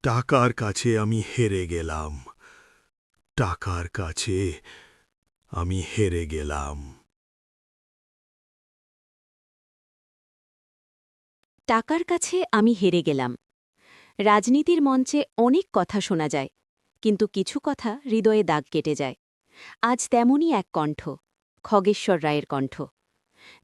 টাকার কাছে আমি হেরে গেলাম। টাকার কাছে আমি হেরে গেলাম। টাকার কাছে আমি হেরে গেলাম। রাজনীতির মঞ্চে অনেক কথা শোনা যায়, কিন্তু কিছু কথা হৃদয়ে দাগ কেটে যায়। আজ তেমনই এক কণ্ঠ, খগেশ্বর রায়ের কণ্ঠ।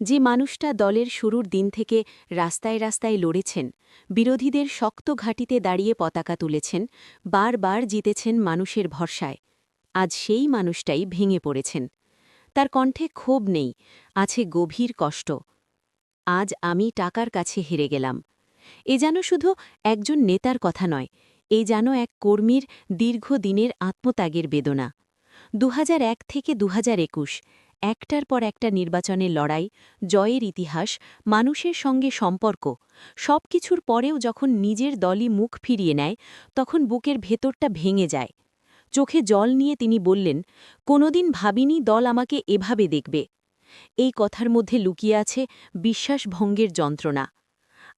যে মানুষটা দলের শুরুর দিন থেকে রাস্তায় রাস্তায় লড়েছেন, বিরোধীদের শক্ত ঘাঁটিতে দাঁড়িয়ে পতাকা তুলেছেন, বারবার জিতেছেন মানুষের ভরসায়, আজ সেই মানুষটাই ভেঙে পড়েছেন। তার কণ্ঠে ক্ষোভ নেই, আছে গভীর কষ্ট। আজ আমি টাকার কাছে হেরে গেলাম। এ যেন শুধু একজন নেতার কথা নয়, এই যেন এক কর্মীর দীর্ঘদিনের আত্মত্যাগের বেদনা। ২০০১ থেকে ২০২১ একটার পর একটা নির্বাচনের লড়াই, জয়ের ইতিহাস, মানুষের সঙ্গে সম্পর্ক, সবকিছুর পরেও যখন নিজের দলই মুখ ফিরিয়ে নেয়, তখন বুকের ভেতরটা ভেঙে যায়। চোখে জল নিয়ে তিনি বললেন, কোনোদিন ভাবিনি দল আমাকে এভাবে দেখবে। এই কথার মধ্যে লুকিয়ে আছে বিশ্বাসভঙ্গের যন্ত্রণা।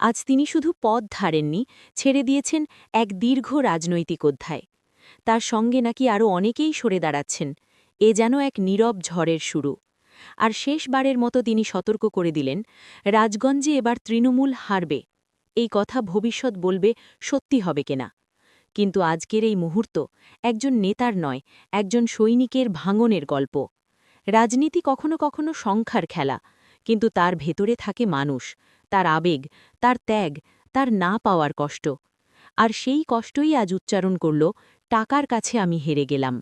আজ তিনি শুধু পদ ধারেননি, ছেড়ে দিয়েছেন এক দীর্ঘ রাজনৈতিক অধ্যায়। তার সঙ্গে নাকি আরও অনেকেই সরে দাঁড়াচ্ছেন। এ যেন এক নীরব ঝড়ের শুরু। আর শেষবারের মতো তিনি সতর্ক করে দিলেন, রাজগঞ্জে এবার তৃণমূল হারবে। এই কথা ভবিষ্যৎ বলবে সত্যি হবে কিনা। কিন্তু আজকের এই মুহূর্ত একজন নেতার নয়, একজন সৈনিকের ভাঙনের গল্প। রাজনীতি কখনো কখনো সংখ্যার খেলা, কিন্তু তার ভেতরে থাকে মানুষ, তার আবেগ, তার ত্যাগ, তার না পাওয়ার কষ্ট। আর সেই কষ্টই আজ উচ্চারণ করল, টাকার কাছে আমি হেরে গেলাম।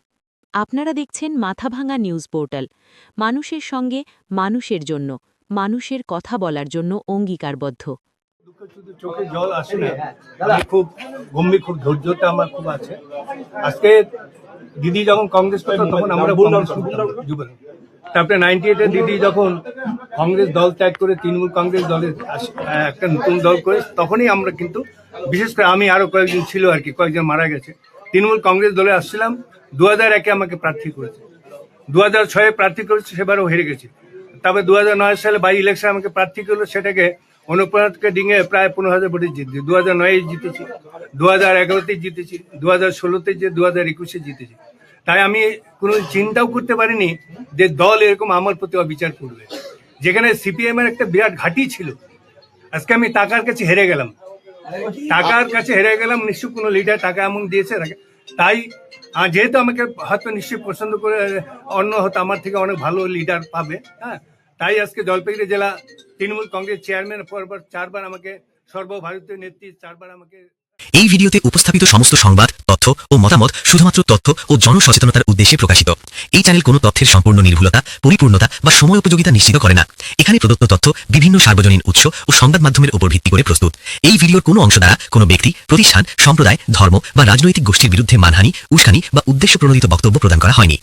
আপনারা দেখছেন মাথাভাঙা নিউজ পোর্টাল, মানুষের সঙ্গে, মানুষের জন্য, মানুষের কথা বলার জন্য অঙ্গীকারবদ্ধ। শুধু চোখে জল আসে না, আমি খুব গম্ভীর, খুব ধৈর্যটা আমার খুব আছে। আজকে দিদি যখন কংগ্রেস করতো তখন আমরা যুবক, তারপরে 98-এ দিদি যখন কংগ্রেস দল ত্যাগ করে তৃণমূল কংগ্রেস দলের একটা নতুন দল করে, তখনই আমরা কিন্তু, বিশেষ করে আমি, আরো কয়েকজন ছিল আর কি, কয়েকজন মারা গেছে, তৃণমূল কংগ্রেস দলে আসছিলাম। 2001-এ আমাকে প্রার্থী করেছে, 2006-এ প্রার্থী করেছে, সেবারও হেরে গেছি। তারপরে 2009 সালে বাই ইলেকশন আমাকে প্রার্থী করলো, সেটাকে অনুপ্রাণকে ডিঙে প্রায় 15,000 ভোটে জিতেছি। 2009-এ জিতেছি, 2011-তে জিতেছি, 2016-তে, 2021-এ জিতেছি। তাই আমি কোনো চিন্তাও করতে পারিনি যে দল এরকম আমার প্রতি অবিচার করবে। যেখানে সিপিএম এর একটা বিরাট ঘাঁটি ছিল, আজকে আমি টাকার কাছে হেরে গেলাম। টাকার কাছে হেরে গেলাম, নিশ্চয় কোনো লিডার টাকা এমন দিয়েছে। তাই যেহেতু আমাকে হয়তো নিশ্চয়ই পছন্দ করে অন্য হয়তো আমার থেকে অনেক ভালো লিডার পাবে, হ্যাঁ, তাই আজকে জলপাইগুড়ি জেলা তৃণমূল কংগ্রেস চেয়ারম্যান পরপর 4বার আমাকে, সর্বভারতীয় নেত্রী 4বার আমাকে। এই ভিডিওতে উপস্থাপিত সমস্ত সংবাদ, তথ্য ও মতামত শুধুমাত্র তথ্য ও জনসচেতনতার উদ্দেশ্যে প্রকাশিত। এই চ্যানেল কোনো তথ্যের সম্পূর্ণ নির্ভুলতা, পরিপূর্ণতা বা সময় উপযোগিতা নিশ্চিত করে না। এখানে প্রদত্ত তথ্য বিভিন্ন সার্বজনীন উৎস ও সংবাদ মাধ্যমের উপর ভিত্তি করে প্রস্তুত। এই ভিডিওর কোনো অংশ দ্বারা কোনো ব্যক্তি, প্রতিষ্ঠান, সম্প্রদায়, ধর্ম বা রাজনৈতিক গোষ্ঠীর বিরুদ্ধে মানহানি, উস্কানি বা উদ্দেশ্য প্রণোদিত বক্তব্য প্রদান করা হয়নি।